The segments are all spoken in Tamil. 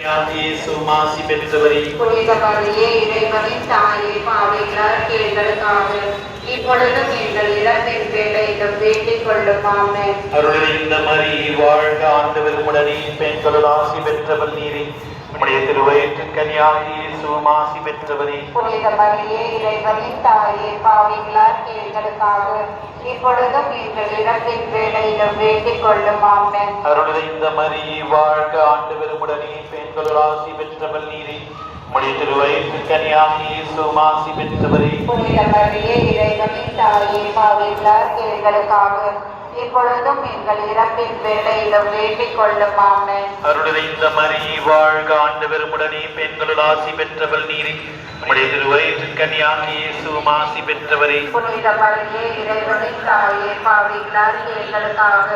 மாசி பெற்றவரே, புனித மரியே இறைவனின் தாயே, பாவிகளார் எங்களுக்காக இப்பொழுதும் எங்கள் இறப்பின் வேளையிலும் வேண்டிக் கொள்ளும். ஆமென். அருளிந்த மரியே வாழ்க, ஆண்டவர் உடனே பெண்களுள் ஆசி பெற்றவர் நீரே. உம்முடைய திருவயிற்றின் கனியாகிய இயேசுவும் ஆசி பெற்றவரே. புனித மரியே இறைவனின் தாயே, பாவிகளார் எங்களுக்காக இப்பொழுதும் எங்கள் இறப்பின் வேளையிலும் வேண்டிக் கொள்ளும். ஆமென். அருளிந்த மரியே வாழ்க, ஆண்டவர் உடனே பெண்களுள் ஆசி பெற்றவர் நீரே. உம்முடைய திருவயிற்றின் கனியாகிய இயேசுவும் ஆசி பெற்றவரே. புனித மரியே இறைவனின் தாயே, பாவிகளார் எங்களுக்காக இப்பொழுதும் எங்கள் இறப்பின் வேளையிலும் வேண்டிக் கொள்ளும். ஆமென். அருளிந்த மரியே வாழ்க, ஆண்டவர் உடனே பெண்களுள் ஆசி பெற்றவர் நீரே. உம்முடைய திருவயிற்றின் கனியாகிய இயேசுவும் ஆசி பெற்றவரே. புனித மரியே இறைவனின் தாயே, பாவிகளார் எங்களுக்காக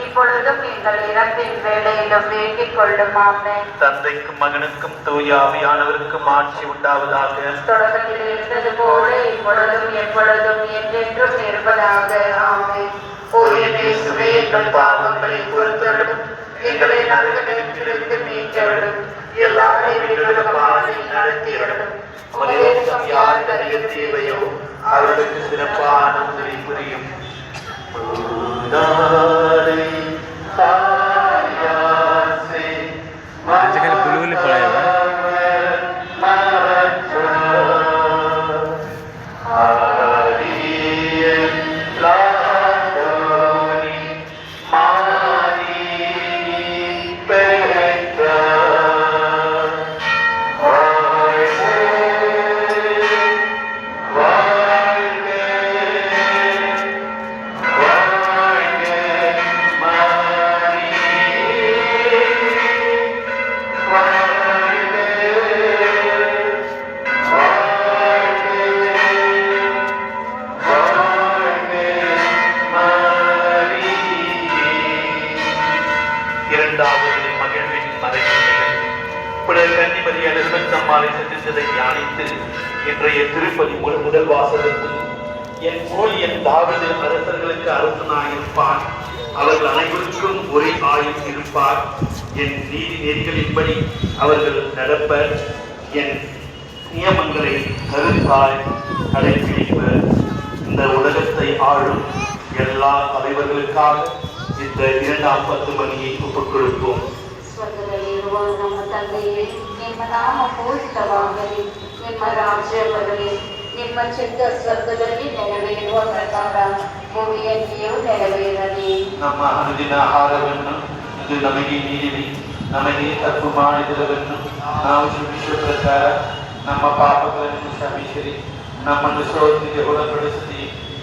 இப்பொழுதும் எங்கள் இறப்பின் வேளையிலும் வேண்டிக் கொள்ளும். ஆமென். தந்தைக்கும் மகனுக்கும் தூய ஆவியானவருக்கும் ஆட்சி உண்டாவதாக. தொடக்கத்தில் இருந்தது போல இப்பொழுதும் எப்பொழுதும் என்றென்றும் இருப்பதாக. ஆமென். ஓ என் இயேசுவே, எங்கள் பாவங்களை பொறுத்தருளும், எங்களை நரகத்திலிருந்து மீட்டருளும், எல்லா வீடுகளும் நடத்தியருளும். உமது யாருக்கு அறிய தேவையோ அவர்களுக்கு சிறப்பான உதவி புரியும். இன்றைய திருப்பதி முதல் வாசகத்தில் என் ஊழியன் தாவீது அரசர்களுக்கு அரசனாயிருப்பான், அவர்கள் அனைவருக்கும் ஒரே ஆயுள் இருப்பார். என் நீதி நெறிகளின்படி அவர்கள் நடப்பர், என் நியமங்களை கருத்தாய் கடைபிடிப்பர். இந்த உலகத்தை ஆளும் எல்லா தலைவர்களுக்காக இந்த 2ஆம் 10 மணியை ஒப்புக் கொடுப்போம். ನಮ್ಮ ತಂದೆಯೇ, ನಿಮ್ಮ ನಾಮ ಪೂಜಿತವಾಗಲಿ, ನಿಮ್ಮ ರಾಜ್ಯ ಬರಲಿ, ನಿಮ್ಮ ಚಿತ್ತ ಸ್ವರ್ಗದಲ್ಲಿ ನೆರವೇರುವ ಪ್ರಕಾರ ಭೂಮಿಯಲ್ಲಿಯೂ ನೆರವೇರಲಿ. ನಮ್ಮ ಅನುದಿನ ಆಹಾರವನ್ನು ಇದು ನಮಗೆ ನೀಡಿರಿ, ನಮಗೆ ತಪ್ಪು ಮಾಡಿದವರನ್ನು ನಾವು ಕ್ಷಮಿಸುವ ಪ್ರಕಾರ ನಮ್ಮ ಪಾಪಗಳನ್ನು ಕ್ಷಮಿಸಿರಿ, ನಮ್ಮನ್ನು ಶೋಧನೆಗೆ ಒಳಪಡಿಸಿ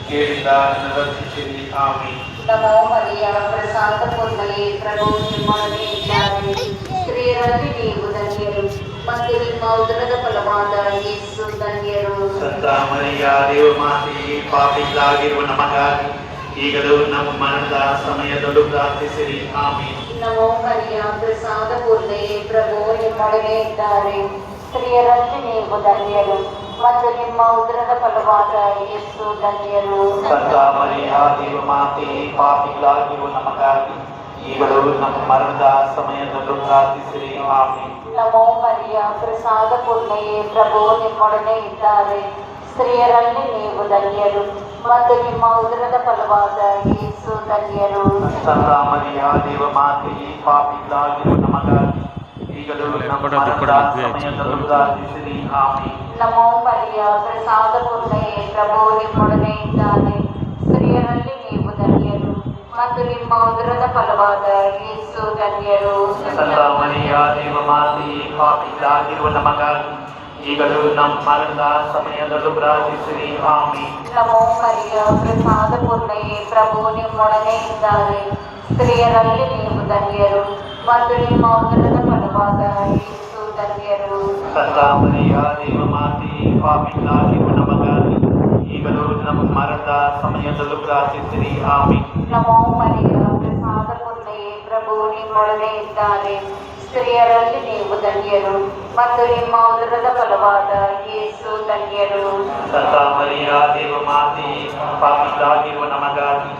ಕೇಳಿಲ್ಲ ರಕ್ಷಿಸಿರಿ. ಆಮೆನ್. ನಮೋ ಮರಿಯ, ಪ್ರಸಾದ ಪೂರ್ಣಯೇ, ಪ್ರಭು ನಿಮ್ಮೊಡನೆ ಇದ್ದಾರೆ, ಸ್ತ್ರೀಯರಲ್ಲಿ ನೀವು ಧನ್ಯರು, ಮತ್ತು ನಿಮ್ಮ ಉದರದ ಫಲವಾದ ಯೇಸು ಧನ್ಯರು. ಸಂತ ಮರಿಯ ದೇವಮಾತೆಯೇ, ಪಾಪಿಗಳಾಗಿರುವ ನಮಗಾಗಿ ಈಗಲೂ ನಮ್ಮ ಮರಣದ ಸಮಯದಲ್ಲೂ ಪ್ರಾರ್ಥಿಸಿರಿ. ಆಮೆನ್. ನಮೋ ಮರಿಯ, ಪ್ರಸಾದ ಪೂರ್ಣಯೇ, ಪ್ರಭು ನಿಮ್ಮೊಡನೆ ಇದ್ದಾರೆ, ಸ್ತ್ರೀಯರಲ್ಲಿ ನೀವು ಧನ್ಯರು, ಮತ್ತು ನಿಮ್ಮ ಉದರದ ಫಲವಾದ ಯೇಸು ಧನ್ಯರು. ಸಂತ ಮರಿಯ ದೇವಮಾತೆಯೇ, ಪಾಪಿಗಳಾಗಿರುವ ನಮಗಾಗಿ ಈಗಲೂ ನಮ್ಮ ಮರಣದ ಸಮಯದಲ್ಲೂ ಪ್ರಾರ್ಥಿಸಿರಿ. ಆಮೆನ್. ನಮೋ ಮರಿಯ, ಪ್ರಸಾದ ಪೂರ್ಣಯೇ, ಪ್ರಭು ನಿಮ್ಮೊಡನೆ ಇದ್ದಾರೆ, ಸ್ತ್ರೀಯರಲ್ಲಿ ನೀವು ಧನ್ಯರು, ಮತ್ತು ನಿಮ್ಮ ಉದರದ ಫಲವಾದ ಯೇಸು ಧನ್ಯರು. ಸಂತ ಮರಿಯ ದೇವಮಾತೆಯೇ, ಪಾಪಿಗಳಾಗಿರುವ ನಮಗಾಗಿ ಈಗಲೂ ನಮ್ಮ ಮರಣದ ಸಮಯದಲ್ಲೂ ಪ್ರಾರ್ಥಿಸಿರಿ. ಆಮೆನ್. ನಮೋ ಮರಿಯ, ಪ್ರಸಾದ ಪೂರ್ಣಯೇ, ಪ್ರಭು ನಿಮ್ಮೊಡನೆ ಇದ್ದಾರೆ, ಸ್ತ್ರೀಯರಲ್ಲಿ ನೀವು ಧನ್ಯರು, ಮತ್ತು ನಿಮ್ಮ ಉದರದ ಫಲವಾದ ಯೇಸು ಧನ್ಯರು. ಸಂತ ಮರಿಯ ದೇವಮಾತೆಯೇ, ಪಾಪಿಗಳಾಗಿರುವ ನಮಗಾಗಿ ಈಗಲೂ ನಮ್ಮ ಮರಣದ ಸಮಯದಲ್ಲೂ ಪ್ರಾರ್ಥಿಸಿರಿ. ಆಮೆನ್. ನಮೋ ಮರಿಯ, ಪ್ರಸಾದ ಪೂರ್ಣಯೇ, ಪ್ರಭು ನಿಮ್ಮೊಡನೆ ಇದ್ದಾರೆ, ಸ್ತ್ರೀಯರಲ್ಲಿ ನೀವು ಧನ್ಯರು, ಮತ್ತು ನಿಮ್ಮ ಉದರದ ಫಲವಾದ ಯೇಸು ಧನ್ಯರು. ಸಂತ ಮರಿಯ ದೇವಮಾತೆಯೇ, ಪಾಪಿಗಳಾಗಿರುವ ನಮಗಾಗಿ ಈಗಲೂ ನಮ್ಮ ಮರಣದ ಸಮಯದಲ್ಲೂ ಪ್ರಾರ್ಥಿಸಿರಿ. ಆಮೆನ್. ನಮೋ ಮರಿಯ, ಪ್ರಸಾದ ಪೂರ್ಣಯೇ, ಪ್ರಭು ನಿಮ್ಮೊಡನೆ ಇದ್ದಾರೆ, ಸ್ತ್ರೀಯರಲ್ಲಿ ನೀವು ಧನ್ಯರು ಮತ್ತು ನಿಮ್ಮ ಉದರದ ಫಲವಾದ ಯೇಸು ಧನ್ಯರು. ಸಂತ ಮರಿಯ ದೇವಮಾತೆ ಪಾಪಿಗಳಾಗಿರುವ ನಮಗಾಗಿ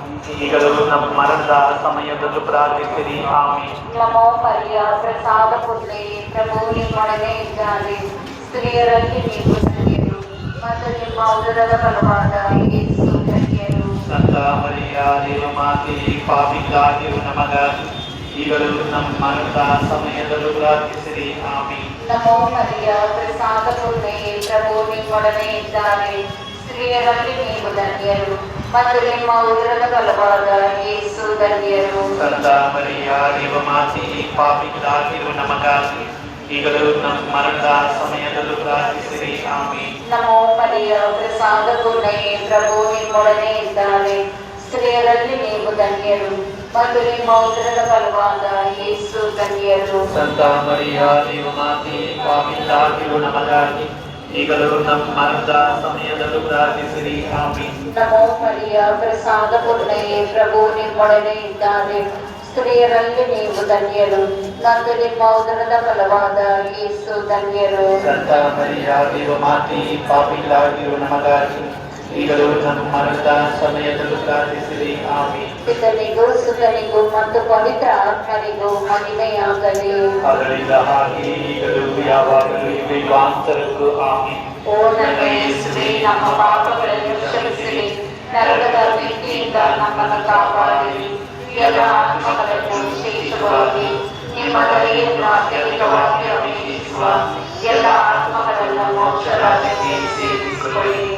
ಈಗಲೂ ನಮ್ಮ ಮರಣದ ಸಮಯದಲ್ಲೂ ಪ್ರಾರ್ಥಿಸಿರಿ. ಆಮೆನ್. ನಮೋ ಮರಿಯ ಪ್ರಸಾದ ಪುತ್ರಿಯೇ, ಪ್ರಭು ನಿಮ್ಮೊಡನೆ ಇದ್ದಾರೆ, ಸ್ತ್ರೀಯರಲ್ಲಿ ನೀವು ಧನ್ಯರು ಮತ್ತು ನಿಮ್ಮ ಉದರದ ಫಲವಾದ ಯೇಸು ಧನ್ಯರು. ಸಂತ ಮರಿಯ ದೇವಮಾತೆ ಪಾಪಿಗಳಾಗಿರುವ ನಮಗಾಗಿ ಈಗಲೂ ನಮ್ಮ ಮರಣದ ಸಮಯದಲ್ಲೂ ಪ್ರಾರ್ಥಿಸಿರಿ. ಆಮೆನ್. ನಮೋ ಮರಿಯ ಪ್ರಸಾದ ಪುತ್ರಿಯೇ, ಪ್ರಭು ನಿಮ್ಮೊಡನೆ ಇದ್ದಾರೆ, ಸ್ತ್ರೀಯರಲ್ಲಿ ನೀವು ಧನ್ಯರು ಮತ್ತು ನಿಮ್ಮ ಉದರದ ಫಲವಾದ ಯೇಸು ಧನ್ಯರು. ಸಂತ ಮರಿಯ ದೇವಮಾತೆ ಪಾಪಿಗಳಾಗಿರುವ ನಮಗಾಗಿ ಈಗಲೂ ನಮ್ಮ ಮರಣದ ಸಮಯದಲ್ಲೂ ಪ್ರಾರ್ಥಿಸಿರಿ. ಆಮೆನ್. ನಮೋ ಮರಿಯ ಪ್ರಸಾದ ಪೂರ್ಣಯೇ, ಪ್ರಭು ನಿಮ್ಮೊಡನೆ ಇದ್ದಾರೆ, ಸ್ತ್ರೀಯರಲ್ಲಿ ನೀವು ಧನ್ಯರು ಮತ್ತು ನಿಮ್ಮ ಉದರದ ಫಲವಾದ ಯೇಸು ಧನ್ಯರು. ಸಂತ ಮರಿಯ ದೇವಮಾತೆ ಪಾಪಿಗಳಾಗಿರುವ ನಮಗಾಗಿ ಈಗಲೂ ನಮ್ಮ ಮರಣದ ಸಮಯದಲ್ಲೂ ಪ್ರಾರ್ಥಿಸಿರಿ. ಆಮೆನ್. ನಮೋ ಮರಿಯ ಪ್ರಸಾದ ಪೂರ್ಣಯೇ, ಪ್ರಭು ನಿಮ್ಮೊಡನೆ ಇದ್ದಾರೆ, ಸ್ತ್ರೀಯರಲ್ಲಿ ನೀವು ಧನ್ಯರು ಮತ್ತು ನಿಮ್ಮ ಉದರದ ಫಲವಾದ ಯೇಸು ಧನ್ಯರು. ಸಂತ ಮರಿಯ ದೇವಮಾತೆ ಪಾಪಿಗಳಾಗಿರುವ ನಮಗಾಗಿ ಈಗಲೂ ನಮ್ಮ ಮರಣದ ಸಮಯದಲ್ಲೂ ಪ್ರಾರ್ಥಿಸಿರಿ. ಆಮೆನ್. ಪಿತನಿಗೂ ಸುತನಿಗೂ ಮತ್ತು ಪವಿತ್ರ ಆತ್ಮನಿಗೂ ಮಹಿಮೆಯಾಗಲಿ. ಅದರಿಂದ ಹಾಗೆ ಈಗಲೂ ಯಾವಾಗಲೂ ಯುಗಾಂತರಕ್ಕೂ. ಆಮೆನ್. ಓ ನನ್ನ ಯೇಸುವೇ, ನಮ್ಮ ಪಾಪಗಳನ್ನು ಕ್ಷಮಿಸಿರಿ, ನರಕದ ಬೆಂಕಿಯಿಂದ ನಮ್ಮನ್ನು ಕಾಪಾಡಿರಿ, ಎಲ್ಲ ಆತ್ಮಗಳನ್ನು ವಿಶೇಷವಾಗಿ ನಿಮ್ಮ ದಯೆಯನ್ನು ಅತ್ಯಧಿಕವಾಗಿ ಅಪೇಕ್ಷಿಸುವ ಎಲ್ಲ ಆತ್ಮಗಳನ್ನು ಮೋಕ್ಷ ರಾಜ್ಯಕ್ಕೆ ಸೇರಿಸಿಕೊಳ್ಳಿರಿ.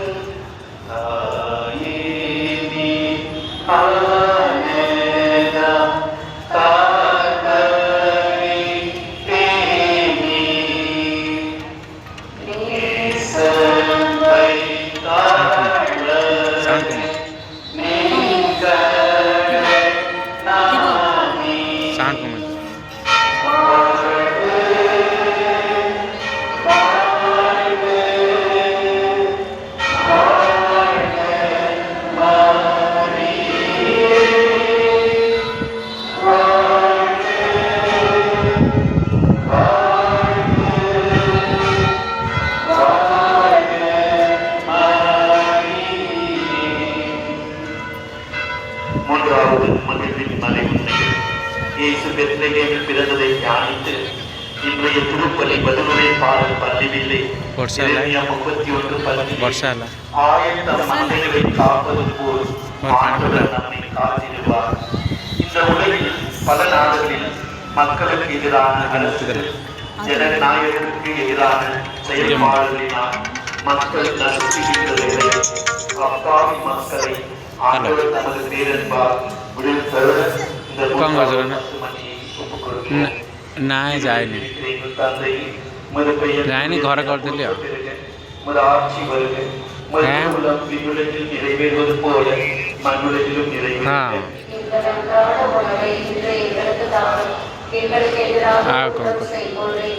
மூன்றாவது மகிழ்வின் மலை உண்மைகள். இயேசு பெத்லகேமில் பிறந்ததை தியானித்து இன்றைய திருப்பலி பதிலுரை பாடல் பள்ளிவில்லை. 31:10 ஆயிரம் மந்தைகளை காப்பது போல் ஆண்டவர் நம்மை காத்திடுவார். இந்த உலகில் பல நாடுகளில் மக்களுக்கு எதிரான அரசுகள், ஜனநாயகத்திற்கு எதிரான செயல்பாடுகளினால் மக்கள் நசுக்குகின்றவர்களை, அப்பாவி மக்களை ஆண்டவர் தமது பேரன்பால் விடுதலை இந்த ନାଇଁ ଯାଇନି ଯାଇନି ଘରେ କରିଦେଲି ଆଉ ஆட்சி வருக, மறுபுறம் விண்ணுலகில் நிறைவேறுவது போல மண்ணுலகிலும் நிறைவேறுக. இந்த அன்றாட உணவை இன்று எங்களுக்கு தாரும், எங்களுக்கு எதிராக குற்றம் செய்வோரை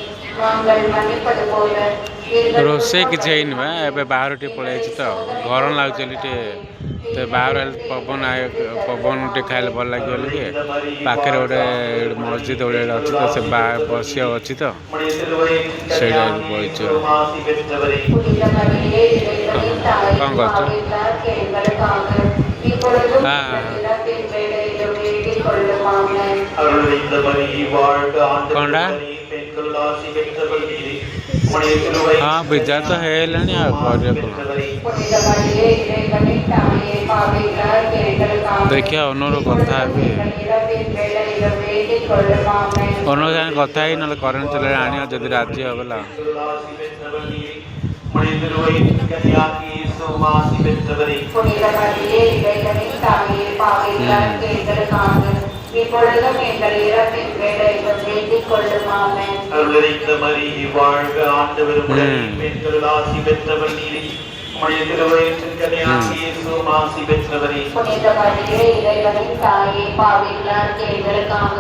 நாங்கள் மன்னிப்பது போல ରୋଷେଇ କିଛି ହେଇନି ବା, ଏବେ ବାହାରୁ ଟିକେ ପଳେଇଛି ତ ଗରମ ଲାଗୁଛି ବୋଲି ଟିକେ, ତ ବାହାର ପବନ ଟିକେ ଖାଇଲେ ଭଲ ଲାଗିବ ବୋଲି ପାଖରେ ଗୋଟେ ମସଜିଦ୍ ଗୋଟେ ଅଛି ତ, ସେ ବସିବାକୁ ଅଛି ତ ସେଇଟା ବସିଛୁ। କ'ଣ କରୁଛୁ? କ'ଣଟା? ହଁ ବିଜା ତ ହେଇଗଲାଣି ଆଉ କରିବା କ'ଣ, ଦେଖିବା ଅନର କଥା ହେବି, ଅନର ସାଙ୍ଗେ କଥା ହେଇ ନହେଲେ କରେଣ୍ଟ ଚଲେଇ ଆଣିବା ଯଦି ରାଜି ହବଲା। இப்பொழுதும் எங்கள் இறப்பின் வேளையிலும் வேண்டிக் கொள்ளும். ஆமென். அருளறிந்த மரியே வாழ்க, ஆண்டவர் உடனே பெண்களுள் ஆசி பெற்றவர் நீரே, உம்முடைய திருவயிற்றின் கனியாகிய இயேசுவும் ஆசி பெற்றவரே. புனித மரியே, இறைவனின் தாயே, பாவிகளாகிய எங்களுக்காக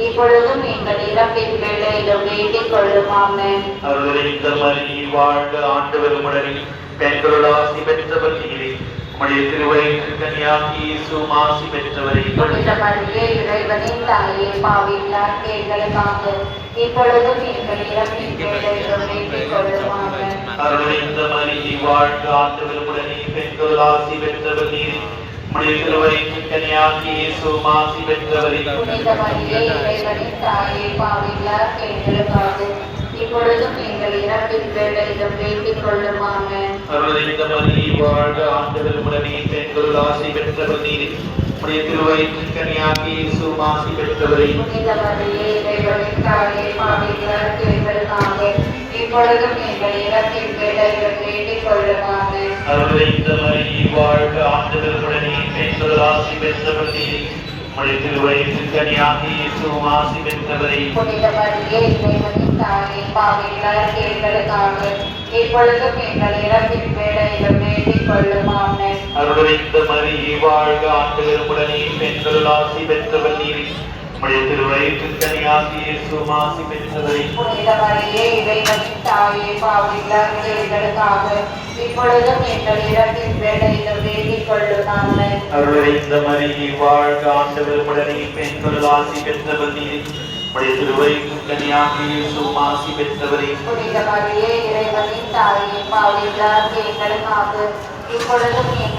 இப்பொழுதும் எங்கள் இறப்பின் வேளையிலும் வேண்டிக் கொள்ளும். ஆமென். அருளறிந்த மரியே வாழ்க, ஆண்டவர் உடனே பெண்களுள் ஆசி பெற்றவர் நீரே, உம்முடைய திருவயிற்றின் கனியாகிய இயேசுவும் ஆசி பெற்றவரே. புனித மரியே, இறைவனின் தாயே, பாவிகளாகிய எங்களுக்காக இப்பொழுதும் எங்கள் இறப்பின் வாழ்க ஆண்டவர் உடனே பெண்கள் ஆசி பெற்றவர் நீரே உம்முடைய திருவயிற்றின் கனியாகிய இயேசுவும் ஆசி பெற்றவரே புனித மரியே இறைவனின் தாயே பாவிகளார் எங்களுக்காக இப்பொழுதும் எங்கள் இறப்பின் வேளையிலும் வேண்டிக் கொள்ளும் ஆமென். அருள்நிறைந்த மரியே வாழ்க ஆண்டவர் உடனே பெண்கள் ஆசி பெற்றவர் நீரே உம்முடைய திருவயிற்றின் கனியாகிய இயேசுவும் ஆசி பெற்றவரே புனித மரியே இறைவனின் தாயே பாவிகளார் எங்களுக்காக இப்பொழுதும் எங்கள் இறப்பின் வேளையிலும் வேண்டிக் கொள்ளும் ஆமென். அருள்நிறைந்த மரியே வாழ்க ஆண்டவர் உடனே பெண்கள் ஆசி பெற்றவர் நீரே உம்முடைய திருவயிற்றின் கனியாகிய இயேசுவும் ஆசி பெற்றவரே புனித மரியே இறைவனின் தாயே பாவிகளார் எங்களுக்காக இப்பொழுதும் எங்கள் இறப்பின் வேளையிலும் வேண்டிக் கொள்ளும் ஆமென். அருள்நிறைந்த மரியே வாழ்க ஆண்டவர் உடனே பெண்கள் ஆசி பெற்றவர் நீரே உம்முடைய திருவயிற்றின் கனியாகிய இயேசுவும் ஆசி பெற்றவரே புனித மரியே இறைவனின் தாயே பாவிகளார் எங்களுக்காக இப்பொழுதும் எங்கள் இறப்பின் வேளையிலும் வேண்டிக் கொள்ளும் ஆமென். அருள்நிறைந்த மரியே வாழ்க ஆண்டவர் உடனே பெண்கள் ஆசி பெற்றவர் நீரே உம்முடைய திருவயிற்றின் கனியாகிய இயேசுவும் ஆசி பெற்றவரே புனித மரியே இறைவனின் தாயே பாவிகளார் எங்களுக்காக இப்பொழுதும் எங்கள்